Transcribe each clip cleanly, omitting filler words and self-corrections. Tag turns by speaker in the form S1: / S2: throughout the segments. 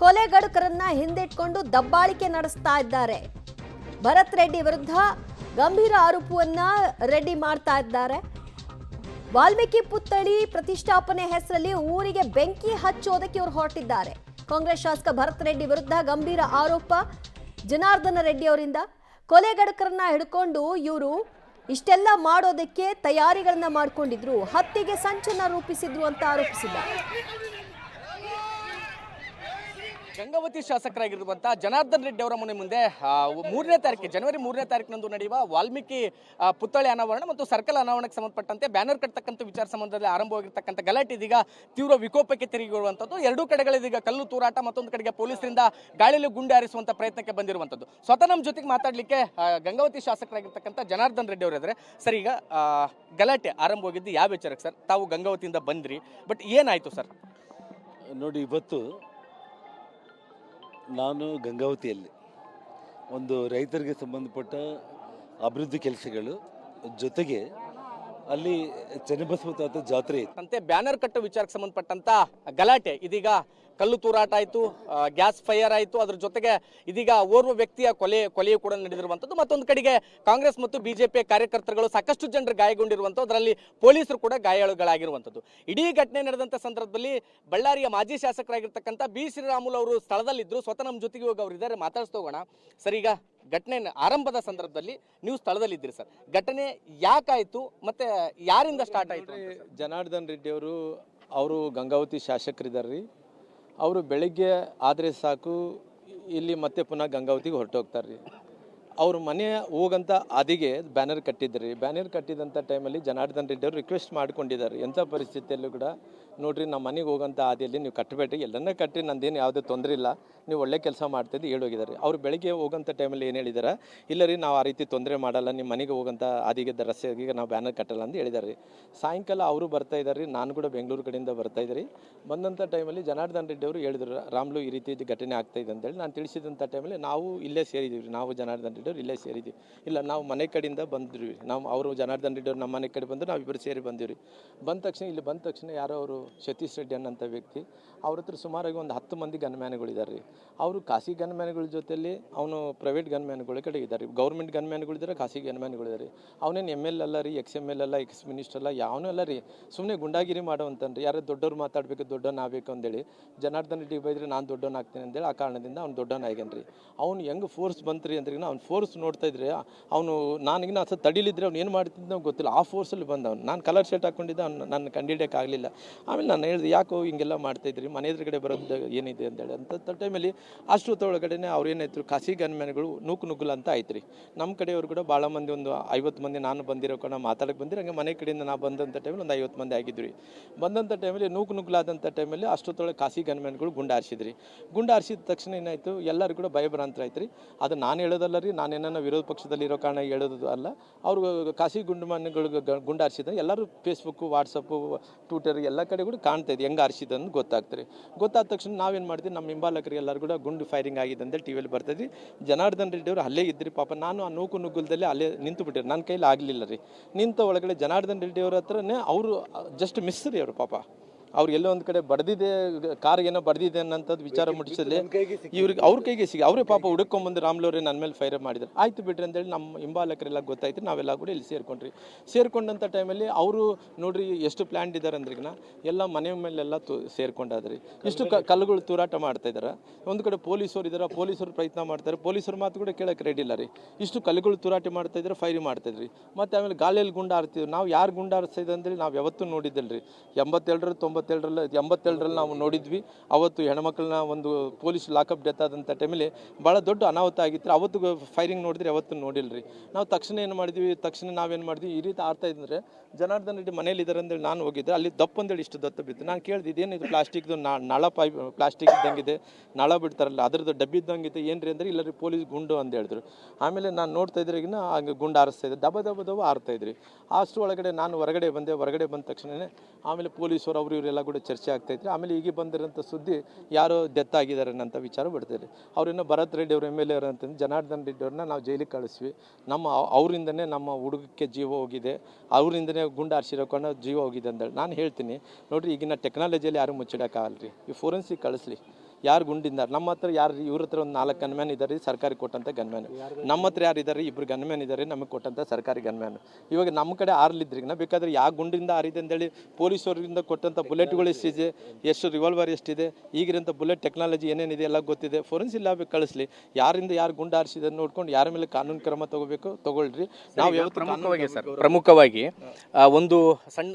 S1: ಕೊಲೆಗಡುಕರನ್ನ ಹಿಂದಿಟ್ಕೊಂಡು ದಬ್ಬಾಳಿಕೆ ನಡೆಸ್ತಾ ಇದ್ದಾರೆ. ಭರತ್ ರೆಡ್ಡಿ ವಿರುದ್ಧ ಗಂಭೀರ ಆರೋಪವನ್ನ ರೆಡ್ಡಿ ಮಾಡ್ತಾ ಇದ್ದಾರೆ. ವಾಲ್ಮೀಕಿ ಪುತ್ಥಳಿ ಪ್ರತಿಷ್ಠಾಪನೆ ಹೆಸರಲ್ಲಿ ಊರಿಗೆ ಬೆಂಕಿ ಹಚ್ಚೋದಕ್ಕೆ ಇವರು ಹೊರಟಿದ್ದಾರೆ. ಕಾಂಗ್ರೆಸ್ ಶಾಸಕ ಭರತ್ ರೆಡ್ಡಿ ವಿರುದ್ಧ ಗಂಭೀರ ಆರೋಪ ಜನಾರ್ದನ ರೆಡ್ಡಿ ಅವರಿಂದ. ಕೊಲೆಗಡುಕರನ್ನ ಹಿಡ್ಕೊಂಡು ಇವರು ಇಷ್ಟೆಲ್ಲ ಮಾಡೋದಕ್ಕೆ ತಯಾರಿಗಳನ್ನ ಮಾಡಿಕೊಂಡಿದ್ರು, ಹತ್ಯೆಗೆ ಸಂಚನ್ನ ರೂಪಿಸಿದ್ರು ಅಂತ ಆರೋಪಿಸಿದ್ದಾರೆ.
S2: ಗಂಗಾವತಿ ಶಾಸಕರಾಗಿರುವಂತಹ ಜನಾರ್ದನ್ ರೆಡ್ಡಿ ಅವರ ಮನೆ ಮುಂದೆ ಜನವರಿ 3ನೇ ತಾರೀಕಿನಂದು ನಡೆಯುವ ವಾಲ್ಮೀಕಿ ಪುತ್ಥಳಿ ಅನಾವರಣ ಮತ್ತು ಸರ್ಕಲ್ ಅನಾವರಣಕ್ಕೆ ಸಂಬಂಧಪಟ್ಟಂತೆ ಬ್ಯಾನರ್ ಕಟ್ಟತಕ್ಕಂಥ ವಿಚಾರ ಸಂಬಂಧದಲ್ಲಿ ಆರಂಭವಾಗಿರ್ತಕ್ಕಂಥ ಗಲಾಟೆ ಇದೀಗ ತೀವ್ರ ವಿಕೋಪಕ್ಕೆ ತಿರುಗಿರುವಂಥದ್ದು. ಎರಡೂ ಕಡೆಗಳಿದೀಗ ಕಲ್ಲು ತೂರಾಟ, ಮತ್ತೊಂದು ಕಡೆಗೆ ಪೊಲೀಸರಿಂದ ಗಾಳಿಯಲ್ಲಿ ಗುಂಡು ಹಾರಿಸುವಂಥ ಪ್ರಯತ್ನಕ್ಕೆ ಬಂದಿರುವಂಥದ್ದು. ಸ್ವತಃ ನಮ್ಮ ಜೊತೆಗೆ ಮಾತಾಡಲಿಕ್ಕೆ ಗಂಗಾವತಿ ಶಾಸಕರಾಗಿರ್ತಕ್ಕಂಥ ಜನಾರ್ದನ್ ರೆಡ್ಡಿ ಅವರಿದ್ದಾರೆ. ಸರ್, ಈಗ ಗಲಾಟೆ ಆರಂಭವಾಗಿದ್ದು ಯಾವ ವಿಚಾರಕ್ಕೆ ಸರ್? ತಾವು ಗಂಗಾವತಿಯಿಂದ ಬಂದ್ರಿ, ಬಟ್ ಏನಾಯಿತು ಸರ್?
S3: ನೋಡಿ, ಇವತ್ತು ನಾನು ಗಂಗಾವತಿಯಲ್ಲಿ ಒಂದು ರೈತರಿಗೆ ಸಂಬಂಧಪಟ್ಟ ಅಭಿವೃದ್ಧಿ ಕೆಲಸಗಳು ಜೊತೆಗೆ ಅಲ್ಲಿ ಚನ್ನಬಸವ ತಾತ ಜಾತ್ರೆ
S2: ಅಂತೆ ಬ್ಯಾನರ್ ಕಟ್ಟೋ ವಿಚಾರಕ್ಕೆ ಸಂಬಂಧಪಟ್ಟಂತ ಗಲಾಟೆ ಇದೀಗ ಕಲ್ಲು ತೂರಾಟ ಆಯಿತು, ಗ್ಯಾಸ್ ಫೈರ್ ಆಯಿತು. ಅದ್ರ ಜೊತೆಗೆ ಇದೀಗ ಓರ್ವ ವ್ಯಕ್ತಿಯ ಕೊಲೆಯೂ ಕೂಡ ನಡೆದಿರುವಂಥದ್ದು. ಮತ್ತೊಂದು ಕಡೆಗೆ ಕಾಂಗ್ರೆಸ್ ಮತ್ತು ಬಿಜೆಪಿ ಕಾರ್ಯಕರ್ತರುಗಳು ಸಾಕಷ್ಟು ಜನರು ಗಾಯಗೊಂಡಿರುವಂಥದ್ದು, ಅದರಲ್ಲಿ ಪೊಲೀಸರು ಕೂಡ ಗಾಯಾಳುಗಳಾಗಿರುವಂಥದ್ದು. ಇಡೀ ಘಟನೆ ನಡೆದಂಥ ಸಂದರ್ಭದಲ್ಲಿ ಬಳ್ಳಾರಿಯ ಮಾಜಿ ಶಾಸಕರಾಗಿರ್ತಕ್ಕಂಥ ಬಿ ಶ್ರೀರಾಮುಲು ಅವರು ಸ್ಥಳದಲ್ಲಿದ್ದರು. ಸ್ವತಃ ನಮ್ಮ ಜೊತೆಗೆ ಹೋಗಿ ಅವರು ಇದ್ದಾರೆ, ಮಾತಾಡ್ಸೋಗೋಣ. ಸರ್, ಈಗ ಘಟನೆ ಆರಂಭದ ಸಂದರ್ಭದಲ್ಲಿ ನೀವು ಸ್ಥಳದಲ್ಲಿದ್ದೀರಿ ಸರ್. ಘಟನೆ ಯಾಕಾಯಿತು ಮತ್ತೆ ಯಾರಿಂದ ಸ್ಟಾರ್ಟ್ ಆಯಿತು?
S4: ಜನಾರ್ದನ್ ರೆಡ್ಡಿ ಅವರು ಗಂಗಾವತಿ ಶಾಸಕರಿದ್ದಾರೆ ರೀ. ಅವರು ಬೆಳಗ್ಗೆ ಆದರೆ ಸಾಕು ಇಲ್ಲಿ ಮತ್ತೆ ಪುನಃ ಗಂಗಾವತಿಗೆ ಹೊರಟೋಗ್ತಾರೆ ರೀ. ಅವ್ರ ಮನೆ ಹೋಗಂತ ಹಾದಿಗೆ ಬ್ಯಾನರ್ ಕಟ್ಟಿದ್ರಿ. ಬ್ಯಾನರ್ ಕಟ್ಟಿದಂಥ ಟೈಮಲ್ಲಿ ಜನಾರ್ದನ್ ರೆಡ್ಡಿ ಅವರು ರಿಕ್ವೆಸ್ಟ್ ಮಾಡ್ಕೊಂಡಿದ್ದಾರೆ, ಎಂಥ ಪರಿಸ್ಥಿತಿಯಲ್ಲೂ ಕೂಡ ನೋಡಿರಿ ನಮ್ಮ ಮನೆಗೆ ಹೋಗೋಂಥ ಹಾದಿಯಲ್ಲಿ ನೀವು ಕಟ್ಟಬೇಡಿ, ಎಲ್ಲರನ್ನ ಕಟ್ಟಿ, ನಂದೇನು ಯಾವುದೇ ತೊಂದರೆ ಇಲ್ಲ, ನೀವು ಒಳ್ಳೆ ಕೆಲಸ ಮಾಡ್ತಿದ್ದು ಹೇಳೋಗಿದ್ದಾರೆ. ಅವ್ರು ಬೆಳಗ್ಗೆ ಹೋಗೋಂಥ ಟೈಮಲ್ಲಿ ಏನು ಹೇಳಿದ್ದಾರೆ, ಇಲ್ಲ ರೀ ನಾವು ಆ ರೀತಿ ತೊಂದರೆ ಮಾಡಲ್ಲ, ನಿಮ್ಮ ಮನೆಗೆ ಹೋಗೋಂಥ ಹಾದಿಗೆ ರಸ್ತೆಗೆ ನಾವು ಬ್ಯಾನರ್ ಕಟ್ಟಲ್ಲ ಅಂತ ಹೇಳಿದ್ದಾರೆ ರೀ. ಸಾಯಂಕಾಲ ಅವರು ಬರ್ತಾ ಇದ್ದಾರೆ ರೀ, ನಾನು ಕೂಡ ಬೆಂಗಳೂರು ಕಡೆಯಿಂದ ಬರ್ತಾ ಇದ್ದಾರೆ. ಬಂದಂಥ ಟೈಮಲ್ಲಿ ಜನಾರ್ದನ್ ರೆಡ್ಡಿ ಅವರು ಹೇಳಿದ್ರು, ರಾಮ್ಲು ಈ ರೀತಿ ಘಟನೆ ಆಗ್ತಾಯಿದೆ ಅಂತೇಳಿ. ನಾನು ತಿಳಿಸಿದಂಥ ಟೈಮಲ್ಲಿ ನಾವು ಇಲ್ಲೇ ಸೇರಿದ್ದೀವಿ, ನಾವು ಜನಾರ್ದನ್ ರೆಡ್ಡಿ ಅವರು ಇಲ್ಲೇ ಸೇರಿದ್ದೀವಿ. ಇಲ್ಲ, ನಾವು ಮನೆ ಕಡೆಯಿಂದ ಬಂದ್ರಿ, ನಾವು ಅವರು ಜನಾರ್ದನ್ ರೆಡ್ಡಿ ಅವರು ನಮ್ಮ ಮನೆ ಕಡೆ ಬಂದು ನಾವಿಬ್ಬರು ಸೇರಿ ಬಂದಿವಿ. ಬಂದ ತಕ್ಷಣ ಇಲ್ಲಿ ಬಂದ ತಕ್ಷಣ ಯಾರೋ ಅವರು ಸತೀಶ್ ರೆಡ್ಡಿ ಅನ್ನೋಂಥ ವ್ಯಕ್ತಿ, ಅವ್ರ ಹತ್ರ ಸುಮಾರಾಗಿ ಒಂದು 10 ಮಂದಿ ಗನ್ಮ್ಯಾನ್ಗಳಿದ್ದಾರೆ ರೀ. ಅವರು ಖಾಸಗಿ ಗನ್ಮ್ಯಾನ್ಗಳ ಜೊತೆಯಲ್ಲಿ ಅವನು ಪ್ರೈವೇಟ್ ಗನ್ಮ್ಯಾನ್ಗಳ ಕಡೆ ಇದ್ದಾರೆ. ಗೌರ್ಮೆಂಟ್ ಗನ್ಮ್ಯಾನ್ಗಳಿದ್ದಾರೆ, ಖಾಸಗಿ ಗನ್ಮ್ಯಾನ್ಗಳಿದ್ದಾರೆ. ಅವನೇನು ML ಅಲ್ಲ ರೀ, XML ಅಲ್ಲ, ಎಕ್ಸ್ ಮಿನಿಸ್ಟರ್ ಅಲ್ಲ, ಯಾವನೂ ಅಲ್ಲ ರೀ. ಸುಮ್ಮನೆ ಗುಂಡಾಗಿರಿ ಮಾಡೋವಂತನ್ರಿ. ಯಾರು ದೊಡ್ಡವ್ರು ಮಾತಾಡಬೇಕು, ದೊಡ್ಡವನ್ ಆಗಬೇಕು ಅಂದೇಳಿ ಜನಾರ್ದನ್ ರೆಡ್ಡಿ ಬೈದ್ರೆ ನಾನು ದೊಡ್ಡವನ್ ಆಗ್ತೀನಿ ಅಂತೇಳಿ ಆ ಕಾರಣದಿಂದ ಅವ್ನು ದೊಡ್ಡವನ್ ಆಗ್ಯಾನ್ರಿ. ಅವ್ನು ಹೆಂಗೆ ಫೋರ್ಸ್ ಬಂತ್ರಿ ಅಂದ್ರೆ ಅವ್ನು ಫೋರ್ಸ್ ನೋಡ್ತಾ ಇದ್ರೆ ಅವನು ನನಗಿನ ಅಸ ತಡಿಲಿದ್ರೆ ಅವ್ನು ಏನು ಮಾಡ್ತಿದ್ದ ನಾವು ಗೊತ್ತಿಲ್ಲ. ಆ ಫೋರ್ಸಲ್ಲಿ ಬಂದವನು. ನಾನು ಕಲರ್ ಶರ್ಟ್ ಹಾಕ್ಕೊಂಡಿದ್ದೆ, ಅವ್ನು ನನ್ನ ಕಂಡಿಡಿಯೋಕೆ ಆಗಲಿಲ್ಲ. ಆಮೇಲೆ ನಾನು ಹೇಳಿದೆ, ಯಾಕೋ ಹಿಂಗೆಲ್ಲ ಮಾಡ್ತಾಯಿದ್ರಿ, ಮನೆ ಎದುರುಗಡೆ ಬರೋದು ಏನಿದೆ ಅಂತೇಳಿ. ಅಂತ ಟೈಮಲ್ಲಿ ಅಷ್ಟೊತ್ತೊಳಗಡೆ ಅವ್ರು ಏನಾಯ್ತು, ಖಾಸಗಿ ಗನ್ಮ್ಯಾನ್ಗಳು ನುಗ್ಗುಲ ಅಂತ ಆಯ್ತು ರೀ. ನಮ್ಮ ಕಡೆಯವರು ಕೂಡ ಭಾಳ ಮಂದಿ, ಒಂದು 50 ಮಂದಿ ನಾನು ಬಂದಿರೋ ಕಣ ಮಾತಾಡೋಕೆ ಬಂದಿರೋ, ಹಂಗೆ ಮನೆ ಕಡೆಯಿಂದ ನಾವು ಬಂದಂಥ ಟೈಮಲ್ಲಿ ಒಂದು 50 ಮಂದಿ ಆಗಿದ್ವಿ. ಬಂದಂಥ ಟೈಮಲ್ಲಿ ನುಗ್ಗುಲಾದಂಥ ಟೈಮಲ್ಲಿ ಅಷ್ಟೊತ್ತೊಳಗೆ ಖಾಸಗಿ ಗನ್ಮ್ಯಾನ್ಗಳು ಗುಂಡು ಹಾರಿಸಿದ್ರಿ. ಗುಂಡು ಹಾರಿಸಿದ ತಕ್ಷಣ ಏನಾಯಿತು, ಎಲ್ಲರೂ ಕೂಡ ಭಯಭ್ರಾಂತರ ಆಯ್ತು ರೀ. ಅದು ನಾನು ಹೇಳೋದಲ್ಲ ರೀ, ನಾನೇನ ವಿರೋಧ ಪಕ್ಷದಲ್ಲಿ ಇರೋ ಕಾರಣ ಹೇಳೋದು ಅಲ್ಲ. ಅವರು ಖಾಸಗಿ ಗುಂಡುಮನೆಗಳಿಗೆ ಗುಂಡು ಹಾರಿಸಿದ ಎಲ್ಲರೂ ಫೇಸ್ಬುಕ್ಕು, ವಾಟ್ಸಪ್ಪು, ಟ್ವಿಟರ್ ಎಲ್ಲ ಕಡೆ ಕೂಡ ಕಾಣ್ತಾ ಇದೆ ಹೆಂಗೆ ಹಾರಿಸಿದ್ದನ್ನು ಗೊತ್ತಾಗ್ತಾರೆ. ಗೊತ್ತಾದ ತಕ್ಷಣ ನಾವೇನು ಮಾಡ್ತೀವಿ, ನಮ್ಮ ಹಿಂಬಾಲಕರಿಗೆ ಎಲ್ಲರೂ ಕೂಡ ಗುಂಡು ಫೈರಿಂಗ್ ಆಗಿದೆ ಅಂತ ಟಿವಿಯಲ್ಲಿ ಬರ್ತಾಯಿದ್ರಿ. ಜನಾರ್ದನ್ ರೆಡ್ಡಿ ಅವರು ಅಲ್ಲೇ ಇದ್ರಿ. ಪಾಪ ನಾನು ಆ ನುಗ್ಗುಲದಲ್ಲಿ ಅಲ್ಲೇ ನಿಂತು ಬಿಟ್ಟಿರಿ, ನನ್ನ ಕೈಲಿ ಆಗಲಿಲ್ಲ ರೀ. ನಿಂತ ಒಳಗಡೆ ಜನಾರ್ದನ್ ರೆಡ್ಡಿ ಅವ್ರ ಹತ್ರನೇ ಅವರು ಜಸ್ಟ್ ಮಿಸ್ ರೀ. ಅವರು ಪಾಪ ಅವ್ರು ಎಲ್ಲೋ ಒಂದು ಕಡೆ ಬಡ್ದಿದೆ, ಕಾರ್ ಏನೋ ಬಡ್ದಿದೆ ಅನ್ನೋಂಥದ್ದು ವಿಚಾರ ಮುಟ್ಟಿಸಲಿ ಇವ್ರಿಗೆ, ಅವ್ರ ಕೈಗೆ ಸಿಗಿ ಅವರೇ ಪಾಪ ಹುಡುಕೊಂಬಂದು ರಾಮ್ಲವ್ರೆ ನನ್ನ ಮೇಲೆ ಫೈರ್ ಮಾಡಿದ್ರು. ಆಯ್ತು ಬಿಡ್ರಿ ಅಂತೇಳಿ ನಮ್ಮ ಹಿಂಬಾಲಕರೆಲ್ಲ ಗೊತ್ತಾಯ್ತು. ನಾವೆಲ್ಲ ಕೂಡ ಇಲ್ಲಿ ಸೇರ್ಕೊಂಡಂಥ ಟೈಮಲ್ಲಿ ಅವರು ನೋಡ್ರಿ ಎಷ್ಟು ಪ್ಲ್ಯಾನ್ ಇದ್ದಾರೆ ಅಂದ್ರಿಗಿನ ಎಲ್ಲ ಮನೆ ಮೇಲೆಲ್ಲ ಸೇರ್ಕೊಂಡಾದ್ರಿ. ಇಷ್ಟು ಕಲ್ಲುಗಳು ತೂರಾಟ ಮಾಡ್ತಾ ಇದ್ದಾರೆ. ಒಂದು ಕಡೆ ಪೊಲೀಸರು ಇದ್ದಾರೆ, ಪೊಲೀಸರು ಪ್ರಯತ್ನ ಮಾಡ್ತಾರೆ, ಪೊಲೀಸರ ಮಾತು ಕೂಡ ಕೇಳೋಕೆ ರೆಡಿ ಇಲ್ಲ ರೀ. ಇಷ್ಟು ಕಲ್ಲುಗಳು ತೂರಾಟ ಮಾಡ್ತಾ ಇದ್ದಾರೆ, ಫೈರಿಂಗ್ ಮಾಡ್ತಾಯಿದ್ರಿ. ಮತ್ತು ಆಮೇಲೆ ಗಾಳಿಯಲ್ಲಿ ಗುಂಡು ಹಾರ್ತಿದ್ವಿ. ನಾವು ಯಾರು ಗುಂಡು ಹಾರಿಸ್ತಿದ್ದೆ ಅಂತೇಳಿ ನಾವು ಯಾವತ್ತೂ ನೋಡಿದ್ದಿಲ್ಲ ರೀ. 87ರಲ್ಲಿ ನಾವು ನೋಡಿದ್ವಿ. ಅವತ್ತು ಹೆಣ್ಮಕ್ಳನ್ನ ಒಂದು ಪೊಲೀಸ್ ಲಾಕಪ್ ಡೆತ್ ಆದಂಥ ಟೈಮಲ್ಲಿ ಭಾಳ ದೊಡ್ಡ ಅನಾಹುತ ಆಗಿತ್ತು. ಅವತ್ತು ಫೈರಿಂಗ್ ನೋಡಿದ್ರೆ ಯಾವತ್ತೂ ನೋಡಿಲ್ಲ ರೀ. ನಾವು ತಕ್ಷಣ ಏನು ಮಾಡಿದ್ವಿ, ನಾವೇನು ಮಾಡಿದ್ವಿ, ಈ ರೀತಿ ಆಡ್ತಾ ಇದ್ದರೆ ಜನಾರ್ದನ್ ರೆಡ್ಡಿ ಮನೇಲಿ ಇದ್ದಾರೆ ಅಂತೇಳಿ ನಾನು ಹೋಗಿದ್ದೆ. ಅಲ್ಲಿ ದಪ್ಪ ಅಂದೇಳಿ ಇಷ್ಟು ದತ್ತ ಬಿತ್ತು. ನಾನು ಕೇಳಿದೆ, ಇದೇನಿದು ಪ್ಲಾಸ್ಟಿಕ್ದು ನಳ ಪ್ಲಾಸ್ಟಿಕ್ ಇದ್ದಂಗಿದೆ, ನಳ ಬಿಡ್ತಾರಲ್ಲ ಅದ್ರದ್ದು ಡಬ್ಬಿ ಇದ್ದಂಗಿದೆ ಏನ್ರಿ ಅಂದರೆ, ಇಲ್ಲ ರೀ ಪೊಲೀಸ್ ಗುಂಡು ಅಂತ ಹೇಳಿದ್ರು. ಆಮೇಲೆ ನಾನು ನೋಡ್ತಾ ಇದ್ರಿಗಿನ ಹಂಗೆ ಗುಂಡು ಹಾರಿಸ್ತಾ ಇದ್ದೆ, ದಬ ಹಾರ್ತಾ ಇದ್ರಿ. ಅಷ್ಟು ಒಳಗಡೆ ನಾನು ಹೊರಗಡೆ ಬಂದ ತಕ್ಷಣವೇ ಆಮೇಲೆ ಪೊಲೀಸರು ಅವರು ಇವರೆಲ್ಲ ಕೂಡ ಚರ್ಚೆ ಆಗ್ತಾಯಿದ್ರು. ಆಮೇಲೆ ಈಗ ಬಂದಿರೋಂಥ ಸುದ್ದಿ ಯಾರೋ ಡೆತ್ ಆಗಿದ್ದಾರೆ ಅನ್ನೋಂಥ ವಿಚಾರ ಬಿಡ್ತಾರೆ. ಅವ್ರೇನೋ ಭರತ್ ರೆಡ್ಡಿ ಅವರು ML ಅವರು ಅಂತಂದು ಜನಾರ್ದನ್ ರೆಡ್ಡಿ ಅವ್ರನ್ನ ನಾವು ಜೈಲಿಗೆ ಕಳಿಸ್ವಿ. ಅವರಿಂದನೇ ನಮ್ಮ ಹುಡುಗಕ್ಕೆ ಜೀವ ಹೋಗಿದೆ, ಅವರಿಂದನೇ ಗುಂಡು ಹಾರಿಸಿರೋಕೊಂಡು ಜೀವ ಹೋಗಿದೆ ಅಂತೇಳಿ ನಾನು ಹೇಳ್ತೀನಿ. ನೋಡಿರಿ, ಈಗಿನ ಟೆಕ್ನಾಲಜಿಯಲ್ಲಿ ಯಾರು ಮುಚ್ಚಿಡೋಕ್ಕಾಗಲ್ಲ ರೀ. ಈ ಫೋರೆನ್ಸಿಕ್ ಕಳಿಸ್ಲಿ, ಯಾರು ಗುಂಡಿದ್ದಾರೆ ನಮ್ಮ ಹತ್ರ ಯಾರು ಇವ್ರ ಹತ್ರ ಒಂದು 4 ಗನ್ಮ್ಯಾನ್ ಇದ್ದಾರೆ ಸರ್ಕಾರಿ ಕೊಟ್ಟಂಥ ಗನ್ಮ್ಯಾನ್, ನಮ್ಮ ಹತ್ರ ಯಾರು ಇದ್ದಾರೆ 2 ಗನ್ಮ್ಯಾನ್ ಇದ್ದಾರೆ ನಮಗೆ ಕೊಟ್ಟಂಥ ಸರ್ಕಾರಿ ಗನ್ಮ್ಯಾನ್. ಇವಾಗ ನಮ್ಮ ಕಡೆ ಆರ್ಲಿದ್ರಿಗಿನ ಬೇಕಾದ್ರೆ ಯಾವ ಗುಂಡಿಂದ ಆರಿದೆ ಅಂತೇಳಿ ಪೊಲೀಸವರಿಂದ ಕೊಟ್ಟಂಥ ಬುಲೆಟ್ಗಳು ಎಷ್ಟಿದೆ, ಎಷ್ಟು ರಿವಾಲ್ವರ್ ಎಷ್ಟಿದೆ, ಈಗಿರೋಂಥ ಬುಲೆಟ್ ಟೆಕ್ನಾಲಜಿ ಏನೇನಿದೆ ಎಲ್ಲ ಗೊತ್ತಿದೆ. ಫೋರೆನ್ಸಿಕ್ ಲ್ಯಾಬಿಗೆ ಕಳಿಸ್ಲಿ, ಯಾರಿಂದ ಯಾರು ಗುಂಡು ಆರಿಸಿದೆ ನೋಡ್ಕೊಂಡು ಯಾರ ಮೇಲೆ ಕಾನೂನು ಕ್ರಮ ತಗೋಬೇಕು ತಗೊಳ್ರಿ. ನಾವು ಯಾವತ್ತು
S2: ಪ್ರಮುಖವಾಗಿ ಒಂದು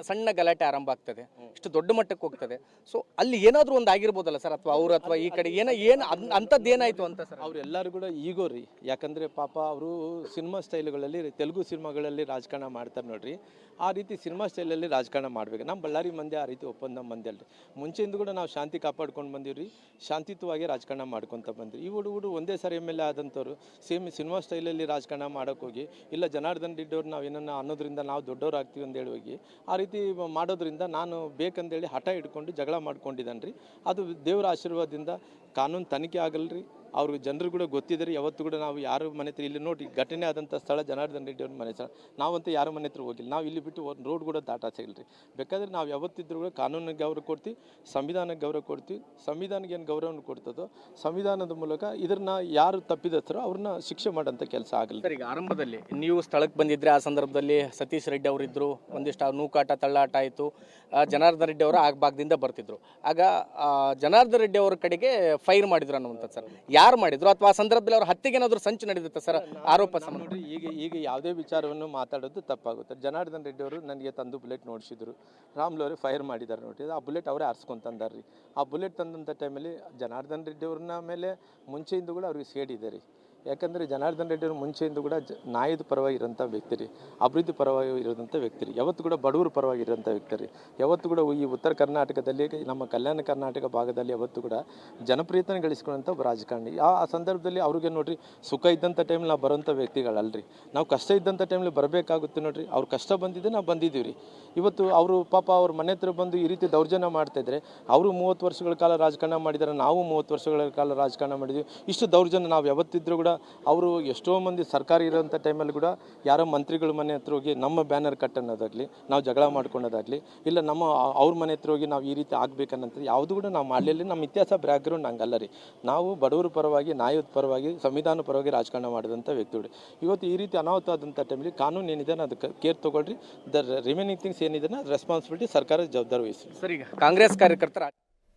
S2: ಸಣ್ಣ ಗಲಾಟೆ ಆರಂಭ ಆಗ್ತದೆ, ಇಷ್ಟು ದೊಡ್ಡ ಮಟ್ಟಕ್ಕೆ ಹೋಗ್ತದೆ. ಸೊ ಅಲ್ಲಿ ಏನಾದರೂ ಒಂದು ಆಗಿರ್ಬೋದಲ್ಲ ಸರ್, ಅಥವಾ ಅವರು ಅಥವಾ ಈ ಕಡೆ ಏನು ಅಂಥದ್ದು ಏನಾಯ್ತು ಅಂತ ಸರ್?
S4: ಅವರೆಲ್ಲರೂ ಕೂಡ ಈಗೋ ರೀ, ಯಾಕಂದರೆ ಪಾಪ ಅವರು ಸಿನಿಮಾ ಸ್ಟೈಲ್ಗಳಲ್ಲಿ ತೆಲುಗು ಸಿನಿಮಾಗಳಲ್ಲಿ ರಾಜಕಾರಣ ಮಾಡ್ತಾರೆ ನೋಡ್ರಿ, ಆ ರೀತಿ ಸಿನಿಮಾ ಸ್ಟೈಲಲ್ಲಿ ರಾಜಕಾರಣ ಮಾಡಬೇಕು. ನಮ್ಮ ಬಳ್ಳಾರಿ ಮಂದಿ ಆ ರೀತಿ ಒಪ್ಪಂದ ಮಂದಿ ಅಲ್ರಿ. ಮುಂಚೆಯಿಂದ ಕೂಡ ನಾವು ಶಾಂತಿ ಕಾಪಾಡ್ಕೊಂಡು ಬಂದೀವ್ರಿ, ಶಾಂತಿಯುತವಾಗಿ ರಾಜಕಾರಣ ಮಾಡ್ಕೊತ ಬಂದ್ರಿ. ಈ ಹುಡುಗರು ಒಂದೇ ಸಾರಿ MLA ಆದಂಥವ್ರು ಸೇಮ್ ಸಿನಿಮಾ ಸ್ಟೈಲಲ್ಲಿ ರಾಜಕಾರಣ ಮಾಡೋಕೆ ಹೋಗಿ, ಇಲ್ಲ ಜನಾರ್ದನ್ ರೆಡ್ಡಿ ಅವ್ರು ನಾವು ಏನನ್ನ ಅನ್ನೋದ್ರಿಂದ ನಾವು ದೊಡ್ಡವ್ರು ಆಗ್ತೀವಿ ಅಂತೇಳಿ ಹೋಗಿ ಆ ರೀತಿ ಮಾಡೋದ್ರಿಂದ ನಾನು ಬೇಕಂದೇಳಿ ಹಠ ಹಿಡ್ಕೊಂಡು ಜಗಳ ಮಾಡ್ಕೊಂಡಿದ್ದಾನೆ ರೀ. ಅದು ದೇವರ ಆಶೀರ್ವಾದದಿಂದ ಕಾನೂನು ತನಿಖೆ ಆಗಲ್ರಿ. ಅವ್ರಿಗೆ ಜನರು ಕೂಡ ಗೊತ್ತಿದ್ದಾರೆ. ಯಾವತ್ತು ಕೂಡ ನಾವು ಯಾರು ಮನೆ ಹತ್ರ ಇಲ್ಲಿ ನೋಡಿ ಘಟನೆ ಆದಂಥ ಸ್ಥಳ ಜನಾರ್ದನ್ ರೆಡ್ಡಿ ಅವ್ರ ಮನೆ ಸ್ಥಳ, ನಾವಂತೂ ಯಾರ ಮನೆ ಹತ್ರ ಹೋಗಿಲ್ಲ. ನಾವು ಇಲ್ಲಿ ಬಿಟ್ಟು ಒಂದು ರೋಡ್ ಕೂಡ ದಾಟಾಸಿಲ್ರಿ. ಬೇಕಾದ್ರೆ ನಾವು ಯಾವತ್ತಿದ್ರೂ ಕೂಡ ಕಾನೂನಿಗೆ ಗೌರವ ಕೊಡ್ತೀವಿ, ಸಂವಿಧಾನಕ್ಕೆ ಗೌರವ ಕೊಡ್ತೀವಿ. ಸಂವಿಧಾನಕ್ಕೆ ಏನು ಗೌರವವನ್ನು ಕೊಡ್ತದೋ ಸಂವಿಧಾನದ ಮೂಲಕ ಇದನ್ನ ಯಾರು ತಪ್ಪಿದಸ್ತರೋ ಅವ್ರನ್ನ ಶಿಕ್ಷೆ ಮಾಡೋಂಥ ಕೆಲಸ ಆಗಲ್ಲ.
S2: ಸರ್, ಈಗ ಆರಂಭದಲ್ಲಿ ನೀವು ಸ್ಥಳಕ್ಕೆ ಬಂದಿದ್ರೆ ಆ ಸಂದರ್ಭದಲ್ಲಿ ಸತೀಶ್ ರೆಡ್ಡಿ ಅವರಿದ್ದರು, ಒಂದಿಷ್ಟು ನೂಕಾಟ ತಳ್ಳಾಟ ಆಯಿತು, ಜನಾರ್ದನ್ ರೆಡ್ಡಿ ಅವರು ಆ ಭಾಗದಿಂದ ಬರ್ತಿದ್ರು. ಆಗ ಜನಾರ್ದನ್ ರೆಡ್ಡಿ ಅವರ ಕಡೆಗೆ ಫೈರ್ ಮಾಡಿದ್ರು ಅನ್ನುವಂಥದ್ದು ಸರ್, ಯಾರು ಮಾಡಿದ್ರು ಅಥವಾ ಆ ಸಂದರ್ಭದಲ್ಲಿ ಅವ್ರ ಹತ್ಯೆಗೆ ಏನಾದರೂ ಸಂಚು ನಡೆದಿತ್ತ ಸರ್? ಆರೋಪ
S4: ನೋಡ್ರಿ, ಈಗ ಯಾವುದೇ ವಿಚಾರವನ್ನು ಮಾತಾಡೋದು ತಪ್ಪಾಗುತ್ತೆ. ಜನಾರ್ದನ್ ರೆಡ್ಡಿ ಅವರು ನನಗೆ ತಂದು ಬುಲೆಟ್ ನೋಡಿಸಿದ್ರು, ರಾಮ್ಲು ಅವರು ಫೈರ್ ಮಾಡಿದ್ದಾರೆ ನೋಡಿ, ಆ ಬುಲೆಟ್ ಅವರೇ ಆರಿಸ್ಕೊಂತಂದಾರ್ರಿ. ಆ ಬುಲೆಟ್ ತಂದಂಥ ಟೈಮಲ್ಲಿ ಜನಾರ್ದನ್ ರೆಡ್ಡಿ ಅವ್ರನ್ನ ಮೇಲೆ ಮುಂಚೆಯಿಂದ ಕೂಡ ಅವ್ರಿಗೆ ಸೇಡಿದೆ ರೀ. ಯಾಕಂದರೆ ಜನಾರ್ದನ್ ರೆಡ್ಡಿ ಅವರು ಮುಂಚೆಯಿಂದ ಕೂಡ ನ್ಯಾಯದ ಪರವಾಗಿ ಇರೋಂಥ ವ್ಯಕ್ತಿ ರೀ, ಅಭಿವೃದ್ಧಿ ಪರವಾಗಿ ಇರೋದಂಥ ವ್ಯಕ್ತಿ ರೀ, ಯಾವತ್ತು ಕೂಡ ಬಡವರ ಪರವಾಗಿ ಇರೋಂಥ ವ್ಯಕ್ತಿ ರೀ. ಯಾವತ್ತು ಕೂಡ ಈ ಉತ್ತರ ಕರ್ನಾಟಕದಲ್ಲಿ ನಮ್ಮ ಕಲ್ಯಾಣ ಕರ್ನಾಟಕ ಭಾಗದಲ್ಲಿ ಯಾವತ್ತು ಕೂಡ ಜನಪ್ರಿಯತೆಯನ್ನು ಗಳಿಸ್ಕೊಳ್ಳೋಂಥ ಒಬ್ಬ ರಾಜಕಾರಣಿ. ಆ ಸಂದರ್ಭದಲ್ಲಿ ಅವ್ರಿಗೆ ನೋಡ್ರಿ, ಸುಖ ಇದ್ದಂಥ ಟೈಮಲ್ಲಿ ನಾವು ಬರೋಂಥ ವ್ಯಕ್ತಿಗಳಲ್ರಿ. ನಾವು ಕಷ್ಟ ಇದ್ದಂಥ ಟೈಮಲ್ಲಿ ಬರಬೇಕಾಗುತ್ತೆ ನೋಡ್ರಿ. ಅವ್ರು ಕಷ್ಟ ಬಂದಿದ್ದೆ ನಾವು ಬಂದಿದ್ದೀವಿ ರೀ. ಇವತ್ತು ಅವರು ಪಾಪ ಅವ್ರ ಮನೆ ಹತ್ರ ಬಂದು ಈ ರೀತಿ ದೌರ್ಜನ್ಯ ಮಾಡ್ತಾಯಿದ್ರೆ, ಅವರು 30 ವರ್ಷಗಳ ಕಾಲ ರಾಜಕಾರಣ ಮಾಡಿದ್ದಾರೆ, ನಾವು 30 ವರ್ಷಗಳ ಕಾಲ ರಾಜಕಾರಣ ಮಾಡಿದ್ವಿ. ಇಷ್ಟು ದೌರ್ಜನ್ಯ ನಾವು ಯಾವತ್ತಿದ್ರೂ ಕೂಡ ಅವರು ಎಷ್ಟೋ ಮಂದಿ ಸರ್ಕಾರ ಇರೋಂಥ ಟೈಮಲ್ಲಿ ಕೂಡ ಯಾರೋ ಮಂತ್ರಿಗಳ ಮನೆ ಹತ್ರ ಹೋಗಿ ನಮ್ಮ ಬ್ಯಾನರ್ ಕಟ್ ಅನ್ನೋದಾಗಲಿ, ನಾವು ಜಗಳ ಮಾಡ್ಕೊಳೋದಾಗಲಿ, ಇಲ್ಲ ಅವ್ರ ಮನೆ ಹತ್ರ ಹೋಗಿ ನಾವು ಈ ರೀತಿ ಆಗ್ಬೇಕನ್ನಂತ ಯಾವುದು ಕೂಡ ನಾವು ಮಾಡಲಿಲ್ಲ. ನಮ್ಮ ಇತಿಹಾಸ ಬ್ಯಾಕ್ಗ್ರೌಂಡ್ ಹಂಗಲ್ಲ ರೀ. ನಾವು ಬಡವರ ಪರವಾಗಿ, ನ್ಯಾಯದ ಪರವಾಗಿ, ಸಂವಿಧಾನ ಪರವಾಗಿ ರಾಜಕಾರಣ ಮಾಡಿದಂಥ ವ್ಯಕ್ತಿಗಳು. ಇವತ್ತು ಈ ರೀತಿ ಅನಾಹುತ ಆದಂಥ ಟೈಮಲ್ಲಿ ಕಾನೂನು ಏನಿದೆ ಅದಕ್ಕೆ ಕೇರ್ ತೊಗೊಳ್ರಿ. ದ ರಿಮೈನಿಂಗ್ ಥಿಂಗ್ಸ್ ಏನಿದೆ ರೆಸ್ಪಾನ್ಸಿಬಿಲಿಟಿ ಸರ್ಕಾರ ಜವಾಬ್ದಾರಿ ವಹಿಸಿ.
S2: ಸರ್, ಈಗ ಕಾಂಗ್ರೆಸ್ ಕಾರ್ಯಕರ್ತರ